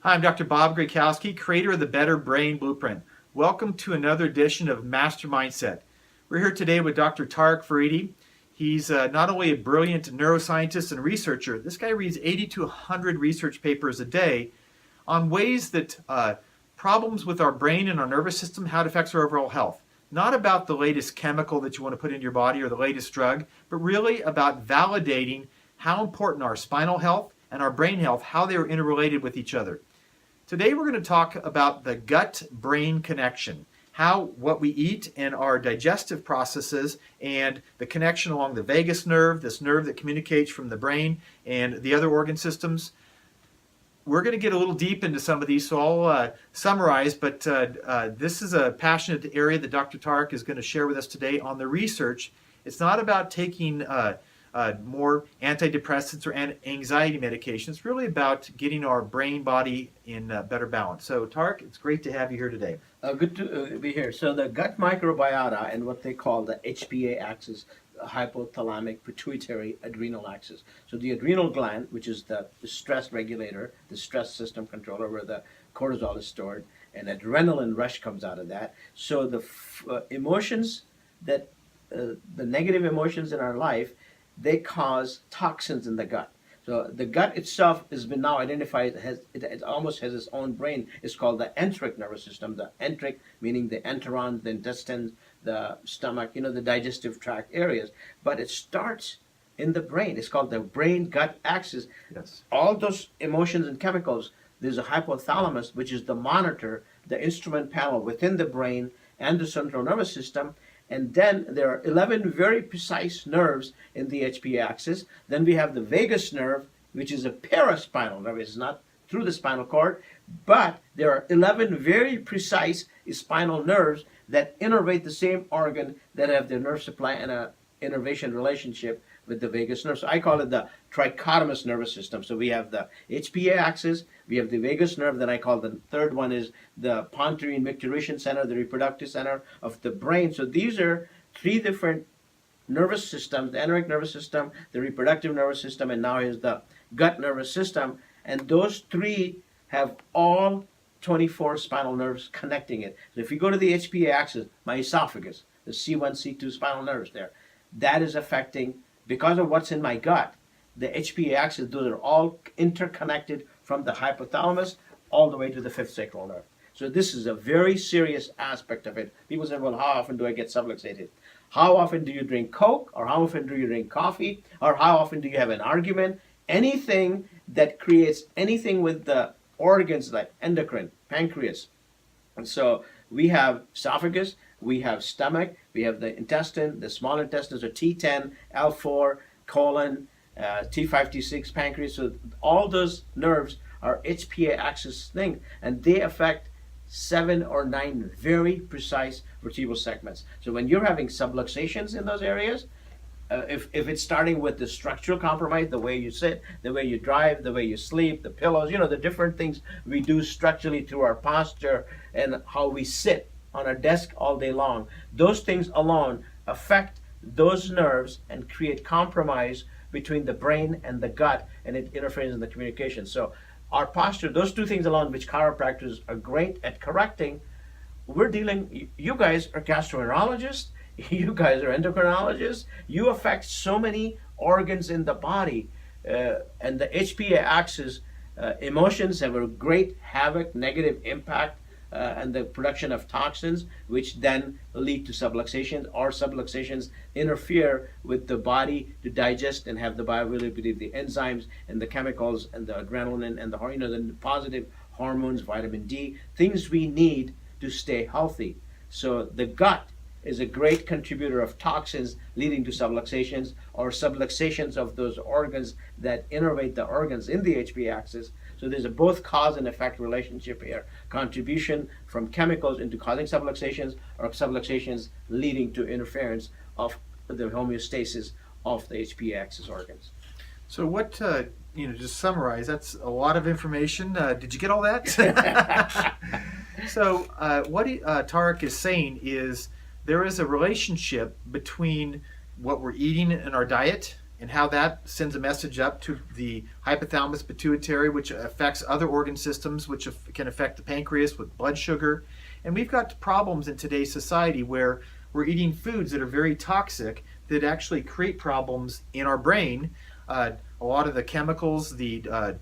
Hi, I'm Dr. Bob Grakowski, creator of the Better Brain Blueprint. Welcome to another edition of Master Mindset. We're here today with Dr. Tariq Faridi. He's not only a brilliant neuroscientist and researcher, this guy reads 80 to 100 research papers a day on ways that problems with our brain and our nervous system, how it affects our overall health. Not about the latest chemical that you want to put in your body or the latest drug, but really about validating how important our spinal health and our brain health, how they are interrelated with each other. Today we're going to talk about the gut-brain connection, how what we eat and our digestive processes and the connection along the vagus nerve, this nerve that communicates from the brain and the other organ systems. We're going to get a little deep into some of these, so I'll summarize, but this is a passionate area that Dr. Tariq is going to share with us today on the research. It's not about taking more antidepressants or anxiety medication. It's really about getting our brain body in better balance. So Tariq, it's great to have you here today. Good to be here. So the gut microbiota and what they call the HPA axis, hypothalamic pituitary adrenal axis. So the adrenal gland, which is the stress regulator, the stress system controller where the cortisol is stored, and adrenaline rush comes out of that. So the emotions that, the negative emotions in our life, they cause toxins in the gut. So the gut itself has been now identified, it almost has its own brain. It's called the enteric nervous system. The enteric meaning the enterons, the intestines, the stomach, the digestive tract areas. But it starts in the brain. It's called the brain-gut axis. Yes. All those emotions and chemicals, there's a hypothalamus, which is the monitor, the instrument panel within the brain and the central nervous system. And then there are 11 very precise nerves in the HPA axis. Then we have the vagus nerve, which is a paraspinal nerve. It's not through the spinal cord, but there are 11 very precise spinal nerves that innervate the same organ that have their nerve supply and a innervation relationship with the vagus nerve. So I call it the trichotomous nervous system. So we have the HPA axis, we have the vagus nerve, then I call the third one is the pontine micturition center, the reproductive center of the brain. So these are three different nervous systems, the enteric nervous system, the reproductive nervous system, and now is the gut nervous system. And those three have all 24 spinal nerves connecting it. So if you go to the HPA axis, my esophagus, the C1, C2 spinal nerves there, that is affecting, because of what's in my gut, the HPA axis, those are all interconnected from the hypothalamus all the way to the fifth sacral nerve. So this is a very serious aspect of it. People say, well, how often do I get subluxated? How often do you drink Coke? Or how often do you drink coffee? Or how often do you have an argument? Anything that creates anything with the organs like endocrine, pancreas. And so we have esophagus, we have stomach, we have the intestine, the small intestines are T10, L4, colon, T5, T6, pancreas. So all those nerves are HPA axis thing, and they affect 7 or 9 very precise vertebral segments. So when you're having subluxations in those areas, if it's starting with the structural compromise, the way you sit, the way you drive, the way you sleep, the pillows, the different things we do structurally through our posture and how we sit on a desk all day long, those things alone affect those nerves and create compromise between the brain and the gut, and it interferes in the communication. So our posture, those two things alone, which chiropractors are great at correcting, we're dealing, you guys are gastroenterologists, you guys are endocrinologists, you affect so many organs in the body, and the HPA axis, emotions have a great havoc, negative impact, and the production of toxins, which then lead to subluxations, or subluxations interfere with the body to digest and have the bioavailability of the enzymes and the chemicals and the adrenaline and the positive hormones, vitamin D, things we need to stay healthy. So the gut is a great contributor of toxins leading to subluxations or subluxations of those organs that innervate the organs in the HPA axis. So there's a both cause and effect relationship here. Contribution from chemicals into causing subluxations or subluxations leading to interference of the homeostasis of the HPA axis organs. So what, just summarize, that's a lot of information. Did you get all that? So what Tariq is saying is there is a relationship between what we're eating in our diet and how that sends a message up to the hypothalamus pituitary, which affects other organ systems, which can affect the pancreas with blood sugar. And we've got problems in today's society where we're eating foods that are very toxic that actually create problems in our brain. A lot of the chemicals, the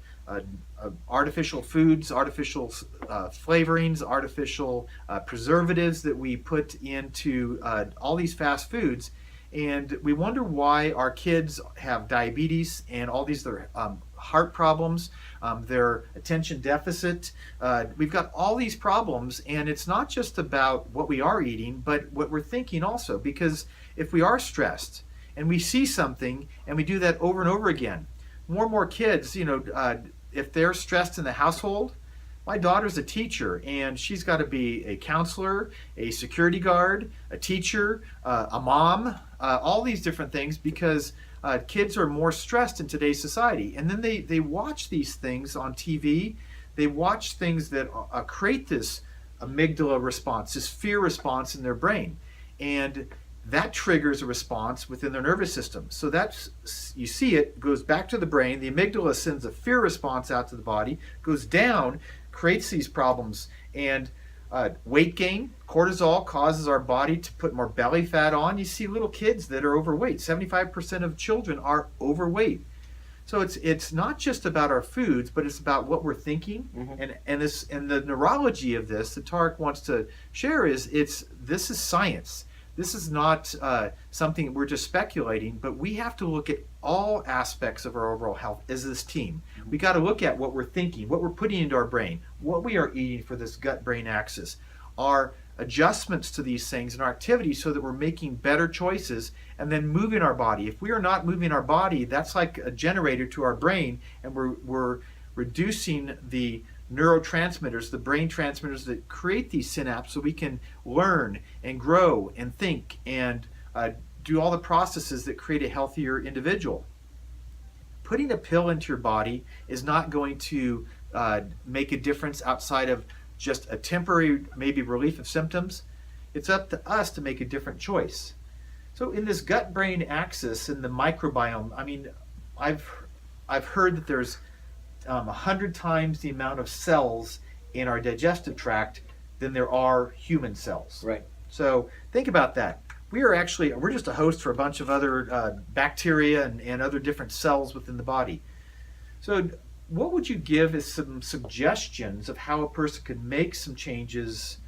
artificial foods, artificial flavorings, artificial preservatives that we put into all these fast foods. And we wonder why our kids have diabetes and all these other heart problems, their attention deficit. We've got all these problems, and it's not just about what we are eating, but what we're thinking also. Because if we are stressed and we see something and we do that over and over again, more and more kids, if they're stressed in the household, my daughter's a teacher, and she's got to be a counselor, a security guard, a teacher, a mom, all these different things, because kids are more stressed in today's society. And then they watch these things on TV. They watch things that create this amygdala response, this fear response in their brain. And that triggers a response within their nervous system. So that's, you see it, goes back to the brain. The amygdala sends a fear response out to the body, goes down, creates these problems. And weight gain, cortisol causes our body to put more belly fat on. You see little kids that are overweight. 75% of children are overweight. So it's not just about our foods, but it's about what we're thinking. Mm-hmm. And the neurology of this that Tariq wants to share is this is science. This is not something we're just speculating, but we have to look at all aspects of our overall health as this team. We got to look at what we're thinking, what we're putting into our brain, what we are eating for this gut-brain axis, our adjustments to these things and our activities so that we're making better choices, and then moving our body. If we are not moving our body, that's like a generator to our brain, and we're reducing the neurotransmitters, the brain transmitters that create these synapses so we can learn and grow and think and do all the processes that create a healthier individual. Putting a pill into your body is not going to make a difference outside of just a temporary maybe relief of symptoms. It's up to us to make a different choice. So in this gut-brain axis in the microbiome, I mean, I've heard that there's 100 times the amount of cells in our digestive tract than there are human cells. Right. So think about that. We're just a host for a bunch of other bacteria and other different cells within the body. So what would you give as some suggestions of how a person could make some changes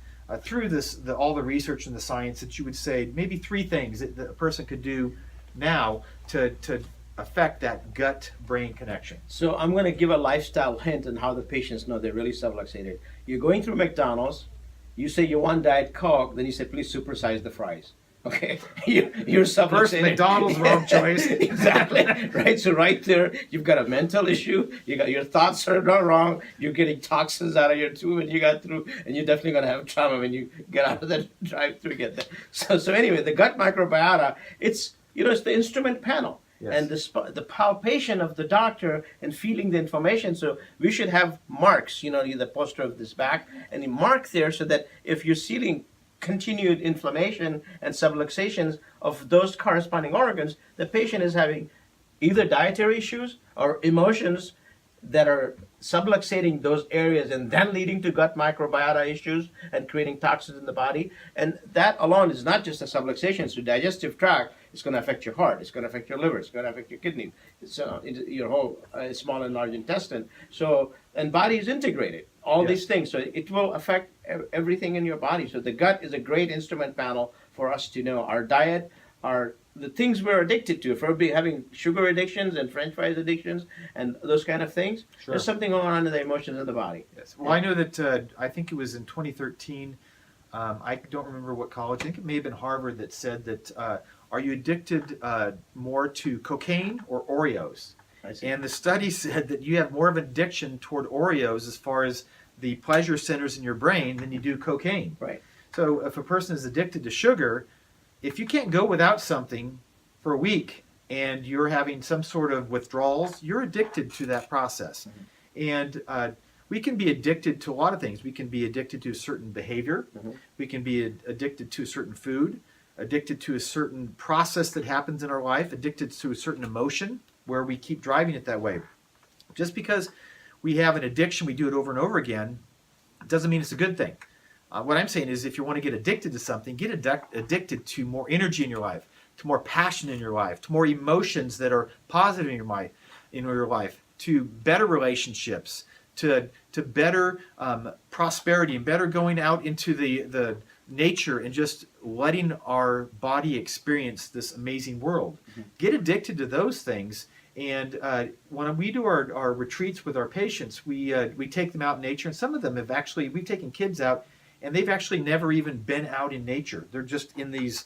through all the research and the science that you would say maybe 3 things that a person could do now to affect that gut-brain connection? So I'm going to give a lifestyle hint on how the patients know they're really subluxated. You're going through McDonald's, you say you want Diet Coke, then you say, please supersize the fries. Okay, you're subluxated. First, McDonald's, wrong choice. Exactly, right? So right there, you've got a mental issue. You got your thoughts are not wrong. You're getting toxins out of your tube when you got through, and you're definitely going to have trauma when you get out of the drive-through. Get there. So anyway, the gut microbiota, it's the instrument panel. Yes. And the palpation of the doctor and feeling the information. So we should have marks, the poster of this back, and you mark there so that if you're seeing continued inflammation and subluxations of those corresponding organs, the patient is having either dietary issues or emotions that are subluxating those areas and then leading to gut microbiota issues and creating toxins in the body. And that alone is not just a subluxation. So digestive tract, it's going to affect your heart, it's going to affect your liver, it's going to affect your kidney, it's your whole small and large intestine. So, and body is integrated, all these things. So it will affect everything in your body. So the gut is a great instrument panel for us to know our diet, the things we're addicted to. If we're having sugar addictions and French fries addictions and those kind of things, sure, there's something going on in the emotions of the body. Yes. Well, I know that I think it was in 2013. I don't remember what college. I think it may have been Harvard that said that are you addicted more to cocaine or Oreos? And the study said that you have more of an addiction toward Oreos as far as the pleasure centers in your brain than you do cocaine. Right. So if a person is addicted to sugar, if you can't go without something for a week and you're having some sort of withdrawals, you're addicted to that process. Mm-hmm. And we can be addicted to a lot of things. We can be addicted to a certain behavior. Mm-hmm. We can be addicted to a certain food. addicted to a certain process that happens in our life, addicted to a certain emotion where we keep driving it that way. Just because we have an addiction, we do it over and over again, doesn't mean it's a good thing. What I'm saying is if you want to get addicted to something, get addicted to more energy in your life, to more passion in your life, to more emotions that are positive in your life, to better relationships, to better prosperity, and better going out into the nature and just letting our body experience this amazing world. Mm-hmm. Get addicted to those things. And when we do our retreats with our patients, we take them out in nature, and some of them we've taken kids out, and they've actually never even been out in nature. They're just in these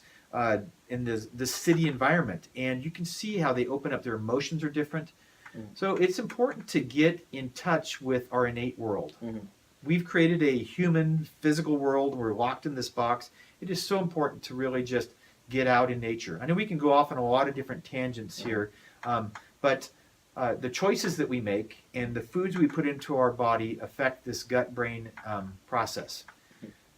in the city environment, and you can see how they open up. Their emotions are different. Mm-hmm. So it's important to get in touch with our innate world. Mm-hmm. We've created a human physical world. We're locked in this box. It is so important to really just get out in nature. I know we can go off on a lot of different tangents here, but the choices that we make and the foods we put into our body affect this gut-brain process.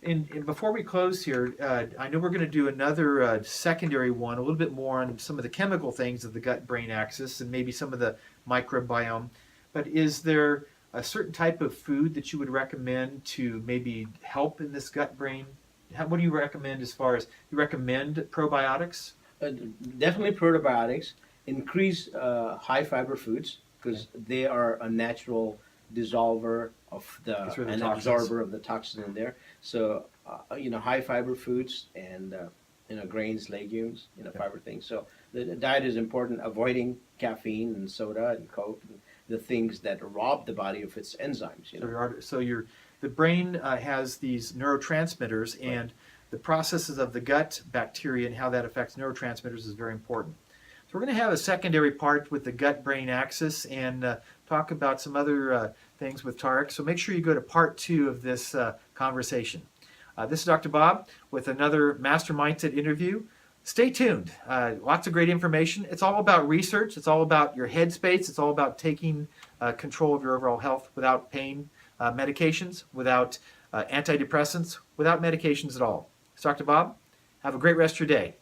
And before we close here, I know we're going to do another secondary one, a little bit more on some of the chemical things of the gut-brain axis and maybe some of the microbiome. But is there a certain type of food that you would recommend to maybe help in this gut-brain? What do you recommend as far as, you recommend probiotics? Definitely probiotics. Increase high-fiber foods because they are a natural dissolver of an absorber of the toxin in there. So, high fiber foods and, grains, legumes, fiber things. So the diet is important, avoiding caffeine and soda and Coke, and the things that rob the body of its enzymes. The brain has these neurotransmitters, right, and the processes of the gut bacteria and how that affects neurotransmitters is very important. So we're going to have a secondary part with the gut-brain axis and talk about some other things with Tariq. So make sure you go to part 2 of this conversation. This is Dr. Bob with another Master Mindset interview. Stay tuned. Lots of great information. It's all about research. It's all about your headspace. It's all about taking control of your overall health without pain medications, without antidepressants, without medications at all. It's Dr. Bob. Have a great rest of your day.